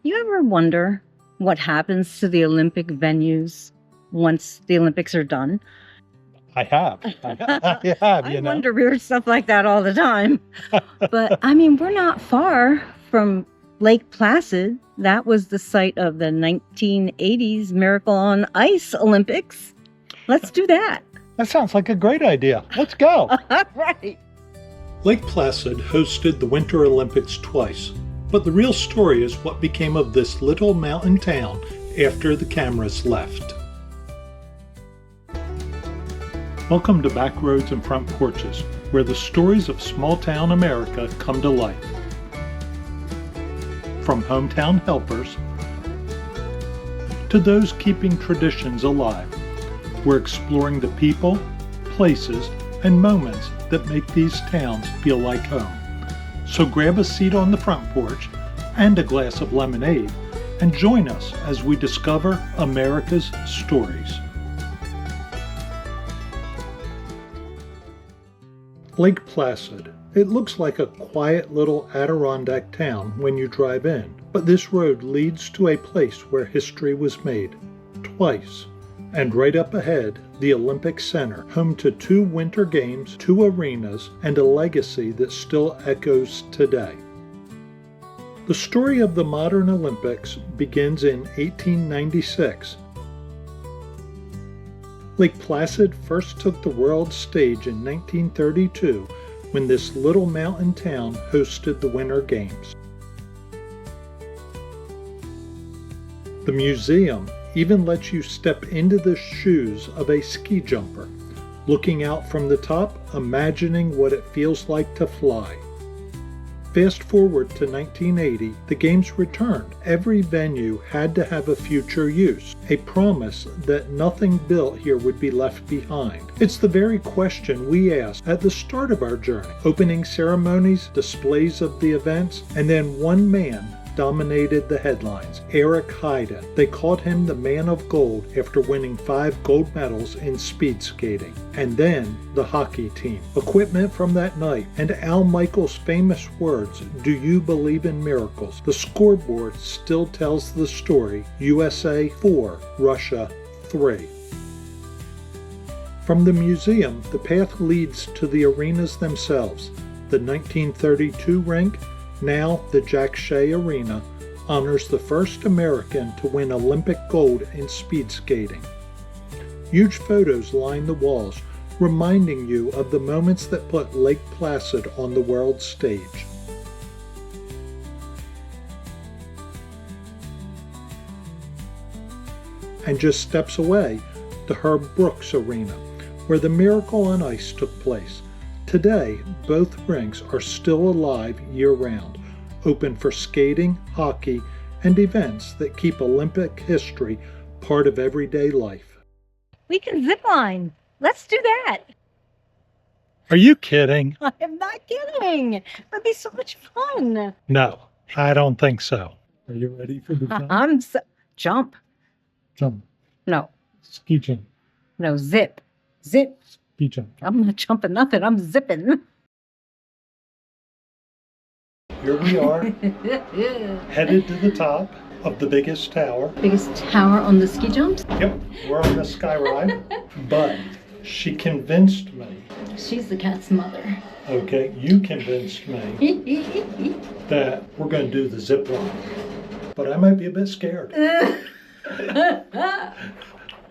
You ever wonder what happens to the Olympic venues once the Olympics are done? I have. I have, I wonder weird stuff like that all the time. But I mean, we're not far from Lake Placid. That was the site of the 1980s Miracle on Ice Olympics. Let's do that. That sounds like a great idea. Let's go. Right. Lake Placid hosted the Winter Olympics twice, but the real story is what became of this little mountain town after the cameras left. Welcome to Back Roads and Front Porches, where the stories of small-town America come to life. From hometown helpers to those keeping traditions alive, we're exploring the people, places, and moments that make these towns feel like home. So grab a seat on the front porch and a glass of lemonade and join us as we discover America's stories. Lake Placid. It looks like a quiet little Adirondack town when you drive in, but this road leads to a place where history was made, twice. And right up ahead, the Olympic Center, home to 2 Winter Games, 2 arenas, and a legacy that still echoes today. The story of the modern Olympics begins in 1896. Lake Placid first took the world stage in 1932 when this little mountain town hosted the Winter Games. The museum even lets you step into the shoes of a ski jumper, looking out from the top, imagining what it feels like to fly. Fast forward to 1980, the games returned. Every venue had to have a future use, a promise that nothing built here would be left behind. It's the very question we asked at the start of our journey. Opening ceremonies, displays of the events, and then one man dominated the headlines, Eric Heiden. They called him the Man of Gold after winning 5 gold medals in speed skating. And then the hockey team. Equipment from that night, and Al Michaels' famous words, "Do you believe in miracles?" The scoreboard still tells the story, USA 4, Russia 3. From the museum, the path leads to the arenas themselves. The 1932 rink, now the Shea Arena, honors the first American to win Olympic gold in speed skating. Huge photos line the walls, reminding you of the moments that put Lake Placid on the world stage. And just steps away, the Herb Brooks Arena, where the Miracle on Ice took place. Today, both rinks are still alive year-round, open for skating, hockey, and events that keep Olympic history part of everyday life. We can zip line. Let's do that. Are you kidding? I am not kidding. That'd be so much fun. No, I don't think so. Are you ready for the jump? Jump. Jump. No. Ski jump. No, zip. Zip. Ski jump. I'm not jumping nothing. I'm zipping. Here we are, headed to the top of the biggest tower. Biggest tower on the ski jumps? Yep, we're on the sky ride, but she convinced me. She's the cat's mother. Okay, you convinced me that we're going to do the zip line, but I might be a bit scared.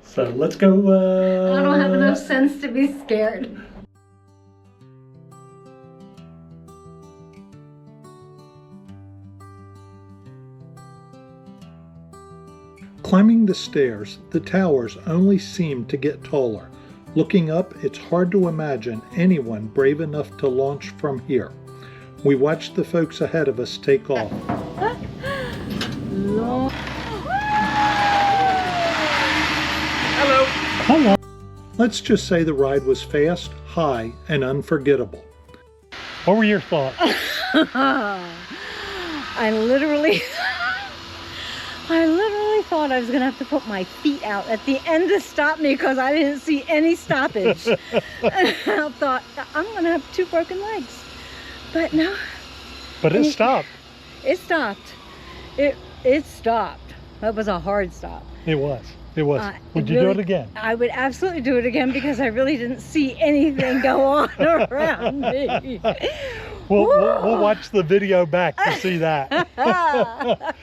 So let's go. I don't have enough sense to be scared. Climbing the stairs, the towers only seem to get taller. Looking up, it's hard to imagine anyone brave enough to launch from here. We watched the folks ahead of us take off. Hello. Let's just say the ride was fast, high, and unforgettable. What were your thoughts? I literally thought I was going to have to put my feet out at the end to stop me because I didn't see any stoppage. I thought, I'm going to have 2 broken legs. But no. But it stopped. It stopped. It stopped. That was a hard stop. It was. It was. Would you do it again? I would absolutely do it again because I really didn't see anything go on around me. We'll watch the video back to see that.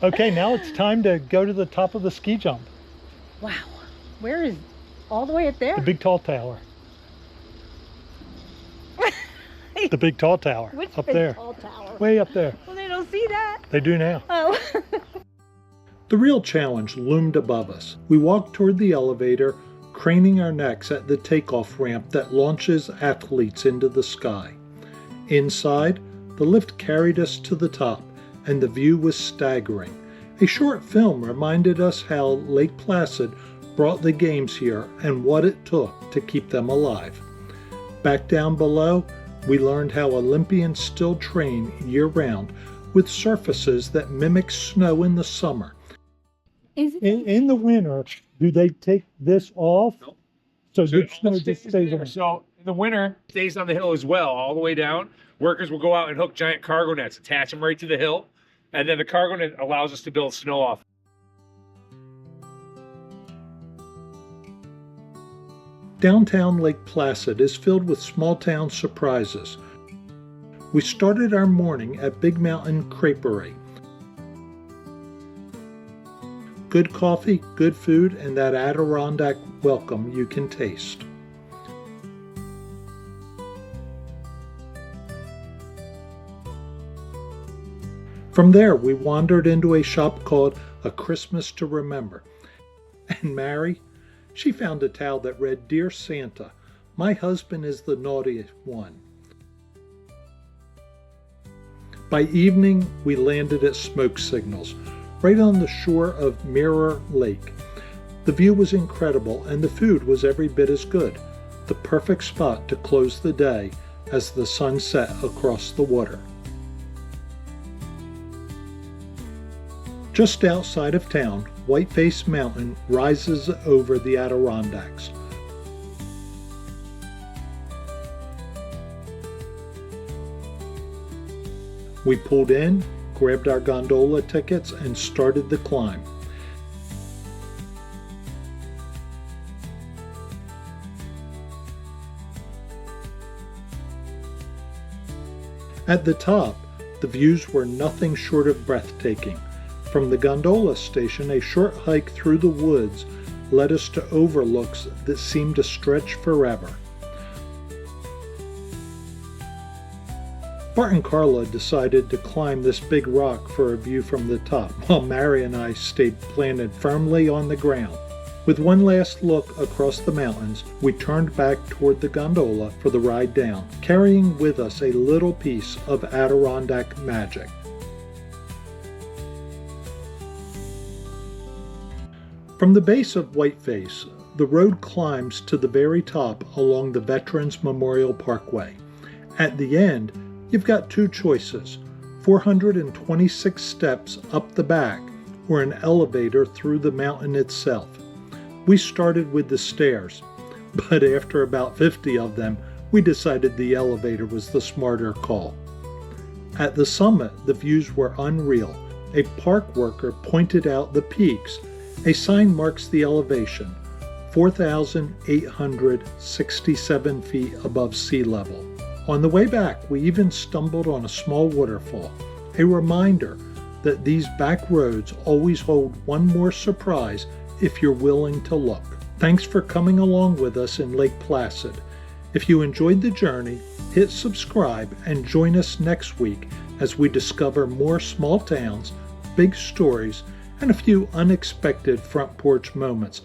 Okay, now it's time to go to the top of the ski jump. Wow. Where is all the way up there? The big tall tower. The big tall tower. Which up big there. Tall tower? Way up there. Well, they don't see that. They do now. Oh. The real challenge loomed above us. We walked toward the elevator, craning our necks at the takeoff ramp that launches athletes into the sky. Inside, the lift carried us to the top, and the view was staggering. A short film reminded us how Lake Placid brought the games here and what it took to keep them alive. Back down below, we learned how Olympians still train year-round with surfaces that mimic snow in the summer. In the winter, do they take this off? Nope. So So the it snow almost just stays stays there. on. So in the winter, it stays on the hill as well, all the way down. Workers will go out and hook giant cargo nets, attach them right to the hill, and then the cargo net allows us to build snow off. Downtown Lake Placid is filled with small-town surprises. We started our morning at Big Mountain Creperie. Good coffee, good food, and that Adirondack welcome you can taste. From there, we wandered into a shop called A Christmas to Remember. And Mary, she found a towel that read, "Dear Santa, my husband is the naughtiest one." By evening, we landed at Smoke Signals, right on the shore of Mirror Lake. The view was incredible and the food was every bit as good. The perfect spot to close the day as the sun set across the water. Just outside of town, Whiteface Mountain rises over the Adirondacks. We pulled in, grabbed our gondola tickets, and started the climb. At the top, the views were nothing short of breathtaking. From the gondola station, a short hike through the woods led us to overlooks that seemed to stretch forever. Bart and Carla decided to climb this big rock for a view from the top, while Mary and I stayed planted firmly on the ground. With one last look across the mountains, we turned back toward the gondola for the ride down, carrying with us a little piece of Adirondack magic. From the base of Whiteface, the road climbs to the very top along the Veterans Memorial Parkway. At the end, you've got two choices: 426 steps up the back or an elevator through the mountain itself. We started with the stairs, but after about 50 of them, we decided the elevator was the smarter call. At the summit, the views were unreal. A park worker pointed out the peaks. A sign marks the elevation, 4,867 feet above sea level. On the way back, we even stumbled on a small waterfall, a reminder that these back roads always hold one more surprise if you're willing to look. Thanks for coming along with us in Lake Placid. If you enjoyed the journey, hit subscribe and join us next week as we discover more small towns, big stories, and a few unexpected front porch moments